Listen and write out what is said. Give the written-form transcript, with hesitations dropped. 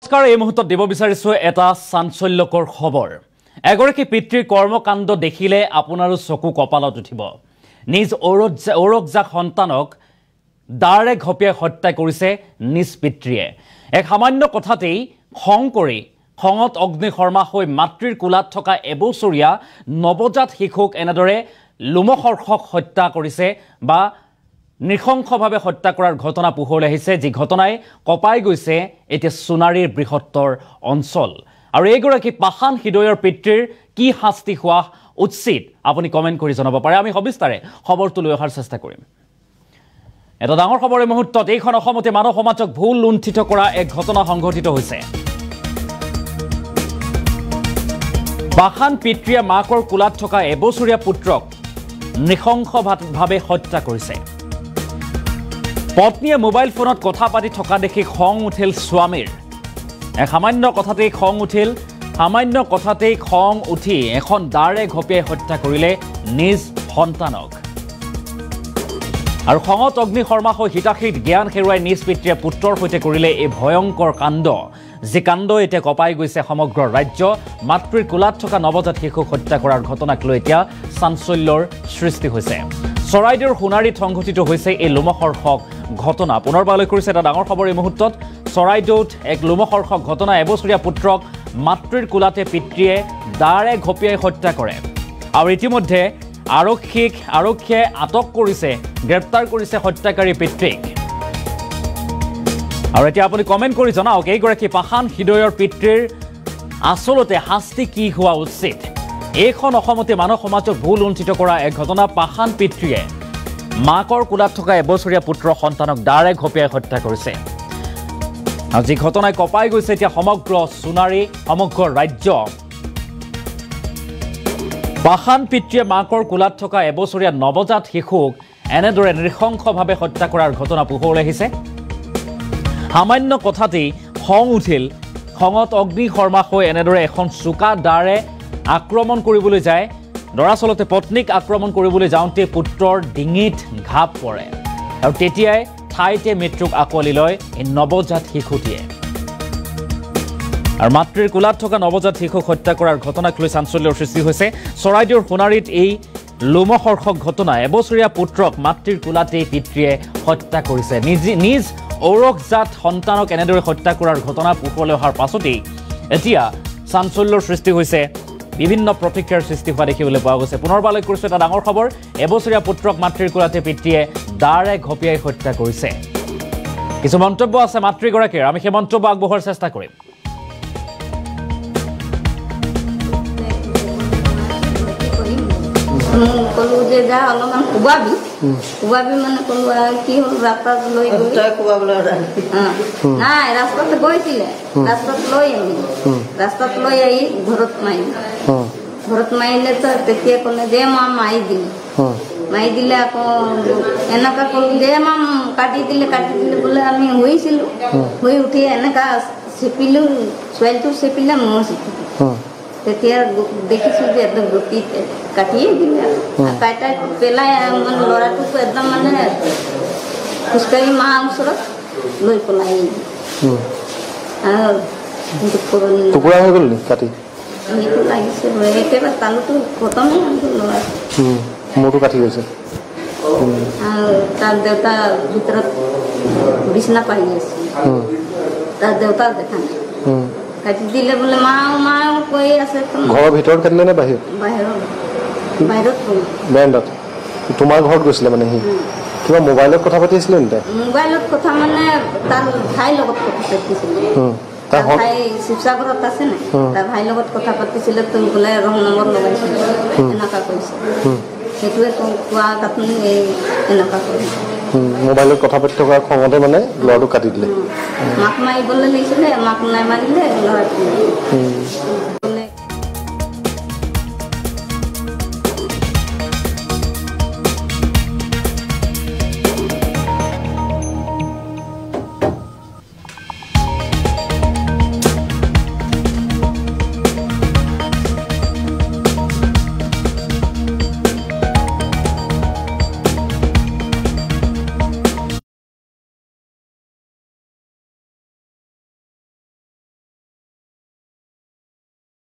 নমস্কাৰ এই মুহূৰ্তত দিব বিচাৰিছো এটা চাঞ্চল্যকৰ খবৰ এগৰাকী পিতৃৰ কৰ্মকাণ্ড দেখিলে আপোনাৰো চকু কপালত উঠিব নিজ ঔৰকজাক সন্তানক দাৰে ঘপিয়াই হত্যা কৰিছে নিজ পিতৃয়ে এক সামান্য কথাতেই খং কৰি খঙত অগ্নি শৰ্মা হৈ মাতৃৰ কোলাত থকা এবছৰীয়া নৱজাত শিশুক এনেদৰে লোমহৰ্ষক হত্যা কৰিছে বা নৃশংসভাৱে হত্যা কৰাৰ ঘটনা পোহৰলৈ আহিছে যি ঘটনাই কপাই গৈছে এতিয়া সোণাৰীৰ বৃহত্তৰ অঞ্চল আৰু এইগৰাকী পাষাণ হৃদয়ৰ পিতৃৰ কি শাস্তি হোৱা উচিত আপুনি কমেন্ট কৰি জনাব পাৰে আমি সবিস্তাৰে খবৰটো লৈ অহাৰ চেষ্টা কৰিম এটা ডাঙৰ খবৰ এই মুহূৰ্তত এইখন অসমতে মানৱ সমাজক ভুল লুণ্ঠিত কৰা এক ঘটনা সংঘটিত হৈছে পাষাণ পিতৃয়ে মাকৰ কোলাত থকা এবছৰীয়া পুত্ৰক নৃশংসভাৱে হত্যা কৰিছে পত্নীয়ে মোবাইল ফোনত কথা পাতি থকা দেখি খং উঠিল স্বামীৰ এক সামান্য কথাতেই খং উঠি এখন দাৰে ঘপিয়াই হত্যা কৰিলে নিজ সন্তানক আৰু খঙত অগ্নি শৰ্মা হৈ হিতাহিত জ্ঞান হেৰুৱাই নিজ পিতৃয়ে পুত্ৰৰ সৈতে কৰিলে এই ভয়ংকৰ কাণ্ড যি কাণ্ড এতিয়া কপাই গৈছে সমগ্ৰ ৰাজ্য মাতৃৰ কোলাত থকা নৱজাত শিশুক হত্যা কৰাৰ ঘটনাক লৈ এতিয়া চাঞ্চল্যৰ সৃষ্টি হৈছে চৰাইদেউৰ সোণাৰীত সংঘটিত হৈছে এই লোমহৰ্ষক ঘটনা পুনৰবাৰলৈ কৰিছে এটা ডাঙৰ খবৰ এই মুহূৰ্তত চৰাইদেউত এক লোমহৰ্ষক ঘটনা এবছৰীয়া পুত্ৰক মাতৃৰ কোলাতে পিতৃয়ে দাৰে ঘপিয়াই হত্যা কৰে আৰু ইতিমধ্যে আৰক্ষীয়ে আটক কৰিছে গ্ৰেপ্তাৰ কৰিছে হত্যাকাৰী পিতৃক আৰু এতিয়া আপুনি কমেন্ট কৰি জনাওক এইগৰাকী পাষাণ হৃদয়ৰ পিতৃৰ আচলতে শাস্তি কি হোৱা উচিত এইখন অসমতে মানৱ সমাজক ভুল লুণ্ঠিত কৰা এক ঘটনা পাষাণ পিতৃয়ে মাকৰ কোলাত থকা এবছৰীয়া পুত্ৰ সন্তানক দাৰে ঘপিয়াই হত্যা কৰিছে আৰু যি ঘটনাই কপাই গৈছে এতিয়া সমগ্ৰ সোণাৰী সমগ্ৰ ৰাজ্য পাষাণ পিতৃয়ে মাকৰ কোলাত থকা এবছৰীয়া নৱজাত শিশুক এনেদৰে নৃশংসভাৱে হত্যা কৰাৰ ঘটনা পোহৰলৈ আহিছে সামান্য কথাতেই খং উঠিল খঙত অগ্নি শৰ্মা হৈ এনেদৰে এখন চোকা দাৰে আক্ৰমণ কৰিবলৈ যায় দৰাচলতে পত্নীক আক্ৰমণ কৰিবলৈ যাওঁতে পুত্ৰৰ ডিঙিত ঘাপ পৰে আৰু তেতিয়াই ঠাইতে মৃত্যুক আকোৱালি লয় এই নৱজাত শিশুটিয়ে আৰু মাতৃৰ কোলাত থকা নৱজাত শিশুক হত্যা কৰাৰ ঘটনাক লৈ চাঞ্চল্যৰ সৃষ্টি হৈছে চৰাইদেউৰ সোণাৰীত এই লোমহৰ্ষক ঘটনা এবছৰীয়া পুত্ৰক মাতৃৰ কোলাতেই পিতৃয়ে হত্যা কৰিছে নিজ ঔৰকজাত সন্তানক এনেদৰে হত্যা কৰাৰ ঘটনা পোহৰলৈ অহাৰ পাছতেই এতিয়া চাঞ্চল্যৰ সৃষ্টি হৈছে বিভিন্ন প্ৰতিক্ৰিয়াৰ সৃষ্টি হোৱা দেখিবলৈ পোৱা গৈছে পুনৰবাৰলৈ কৰিছে এটা ডাঙৰ খবৰ এবছৰীয়া পুত্ৰক মাতৃৰ কোলাতে পিতৃয়ে দাৰে ঘপিয়াই হত্যা কৰিছে কিছু মন্তব্য আছে মাতৃগৰাকীৰ আমি সেই মন্তব্য আগবঢ়োৱাৰ চেষ্টা কৰিম কলো যে যা অলপমান কোবাবি মানে কলো কি হল ৰাস্তাত লৈ নাই ৰাস্তাতে গৈছিলে ৰাস্তাত লৈ আহি ঘৰত মাৰিলে তো তেতিয়া ক'লে যে মা মাৰি দিলে আকৌ এনেকা ক'লো যে মা কাটি দিলে বোলে আমি শুইছিলো শুই উঠি এনেকা চেপিলো ছোৱালীটো চেপিলে মই চেপিলো তেতিয়া দেখিছোঁ যে একদম ৰুটি কাটিয়ে দিলে কাইটাই পেলাই মানে ল'ৰাটোকো একদম মানে খোজকাঢ়ি মাৰ ওচৰত লৈ পেলাই টুকুৰা হৈ গ'ল কাটি সেইটো লাগিছে একেবাৰে তালুটো খতমেই ল'ৰা মূৰটো কাটি গৈছে আৰু তাৰ দেউতা ভিতৰত বিচনা পাৰি আছে তাৰ দেউতা দেখা নাই কাটি দিলে বোলে মা কৈ আছে ঘৰৰ ভিতৰত কাটিলে নে বাহিৰত বাহিৰত তোমাৰ ঘৰত গৈছিলে মানে সি কিবা মোবাইলত কথা পাতি আছিলে নে মোবাইলত কথা মানে তাৰ ভাইৰ লগত কথা পাতিছিলে তাৰ ভাই শিৱসাগৰত আছে নে তাৰ ভাইৰ লগত কথা পাতিছিলে তো বোলে ৰং নম্বৰ লগাইছিলে এনেকুৱা কৈছে সেইটোৱে কোৱা আপুনি এনেকুৱা কৰিছে মোবাইলত কথা পাতি থকা খঙতে মানে ল'ৰাটো কাটি দিলে মাক মাৰিবলৈ লাগিছিলে মাক নামাৰিলে ল'ৰাটো